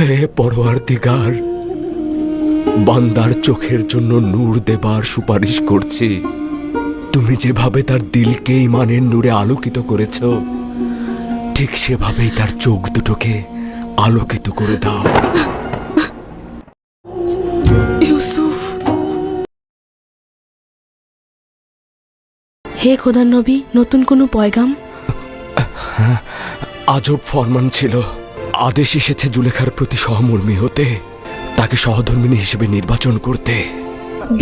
হে পরওয়ারদিগার, বান্দার চোখের জন্য নূর দেবার সুপারিশ করছি। তুমি যেভাবে তার দিলকে ঈমানের নূরে আলোকিত করেছ, ঠিক সেভাবেই তার চোখ দুটোকে আলোকিত করে দাও। ইউসুফ। হে খোদার নবী, নতুন কোনো পয়গাম? আজব ফরমান ছিল। আদেশ এসেছে জুলেখার প্রতি সহমর্মী হতে, তাকে সহধর্মিণী হিসেবে নির্বাচন করতে।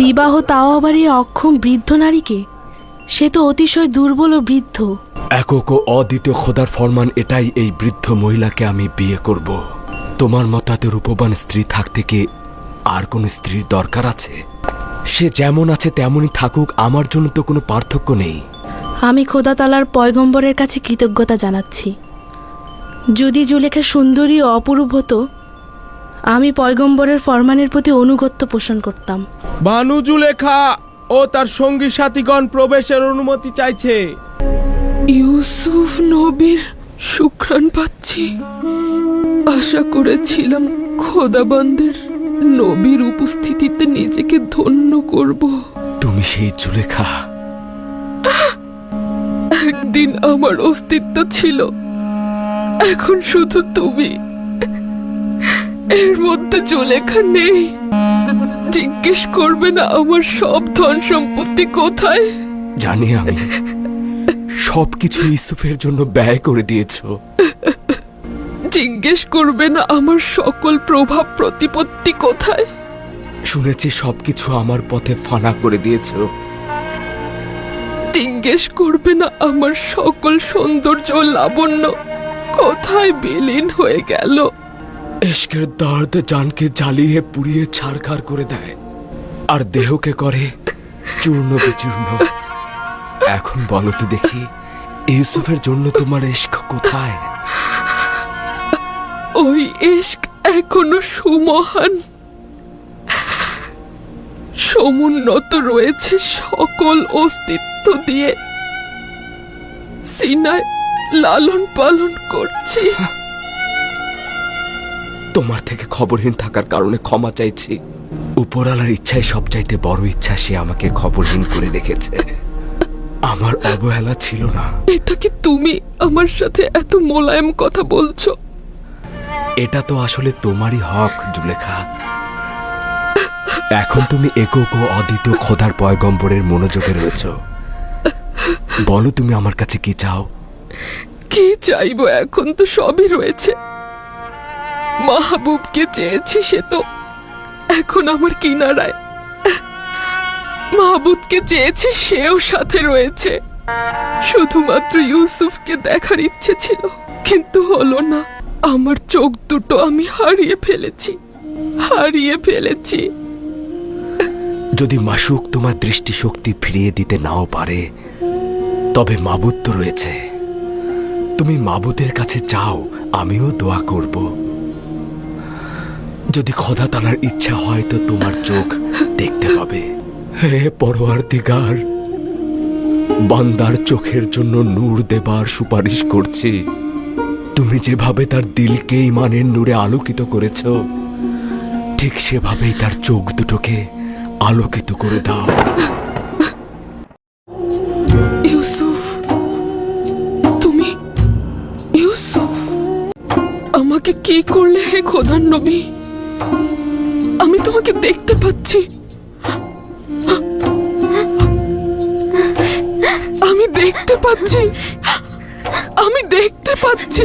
বিবাহ, তাও আবার এই অক্ষম বৃদ্ধ নারীকে? সে তো অতিশয় দুর্বল ও বৃদ্ধ। একক ও অদ্বিতীয় খোদার ফরমান এটাই, এই বৃদ্ধ মহিলাকে আমি বিয়ে করব। তোমার মতাতে রূপবান স্ত্রী থাকতে কি আর কোন স্ত্রীর দরকার আছে? সে যেমন আছে তেমনই থাকুক, আমার জন্য তো কোনো পার্থক্য নেই। আমি খোদা তাআলার পয়গম্বরের কাছে কৃতজ্ঞতা জানাচ্ছি। যদি জুলেখা সুন্দরী ও অপরূপ হতো, আমি পয়গম্বরের ফরমানের প্রতি অনুগত্য পোষণ করতাম। বানু জুলেখা ও তার সঙ্গী সাথীগণ প্রবেশের অনুমতি চাইছে। ইউসুফ নবীর সুঘ্রাণ পাচ্ছি। আশা করেছিলাম খোদাবন্দের নবীর উপস্থিতিতে নিজেকে ধন্য করব। তুমি সেই জুলেখা? একদিন আমার অস্তিত্ব ছিল, এখন শুধু তুমি। এর মধ্যে জুলেখা নেই। জিজ্ঞেস করবে না আমার সব ধন সম্পত্তি কোথায়? জানি আমি, সবকিছু ইউসুফের জন্য ব্যয় করে দিয়েছ। জিজ্ঞেস করবে না আমার সকল প্রভাব প্রতিপত্তি কোথায়? শুনেছি সবকিছু আমার পথে ফানা করে দিয়েছ। জিজ্ঞেস করবে না আমার সকল সৌন্দর্য ও লাবণ্য কোথায় বিলীন হয়ে গেল? ইশকের দর্দ জানকে জ্বালিয়ে পুড়িয়ে ছারখার করে দেয়, আর দেহকে করে চূর্ণ বিচূর্ণ। এখন বলো তো দেখি, ইউসুফের জন্য তোমার ইশক কোথায়? ওই ইশক এখনো সুমহান, সমুন্নত রয়েছে সকল অস্তিত্ব দিয়ে। সিনায় লালন পালন করছি। তোমার থেকে খবরহীন থাকার কারণে ক্ষমা চাইছি। উপরওয়ালার ইচ্ছায় সবচাইতে বড় ইচ্ছা, সে আমাকে খবরহীন করে রেখেছে। আমার অবহেলা ছিল না। এটা কি তুমি আমার সাথে এত মোলায়েম কথা বলছো? এটা তো আসলে তোমারই হক জুলেখা। এখন তুমি একক ও অদ্বিতীয় খোদার পয়গম্বরের মনোযোগে রয়েছ। বলো তুমি আমার কাছে কি চাও? কি চাইবো? এখন তো সবই রয়েছে। মাহবুবকে চেয়েছি, সে তো এখন আমার কিনারায়। মাহবুবকে চেয়েছি, সেও সাথে রয়েছে। শুধুমাত্র ইউসুফকে দেখার ইচ্ছে ছিল, কিন্তু হলো না। আমার চোখ দুটো আমি হারিয়ে ফেলেছি। যদি মাশুক তোমার দৃষ্টিশক্তি ফিরিয়ে দিতে নাও পারে, তবে মাবুদ তো রয়েছে। তুমি মাবুদের কাছে চাও, আমিও দোয়া করব। যদি খোদা তাআলার ইচ্ছা হয় তো তোমার চোখ দেখতে পাবে। হে পরওয়ারদিগার, বান্দার চোখের জন্য নূর দেবার সুপারিশ করছি। তুমি যেভাবে তার দিলকে ঈমানের নূরে আলোকিত করেছ, ঠিক সেভাবেই তার চোখ দুটোকে আলোকিত করে দাও। ইউসুফ, তুমি ইউসুফ, আমাকে কি করলে হে খোদার নবী? আমি তোমাকে দেখতে পাচ্ছি। আমি দেখতে পাচ্ছি।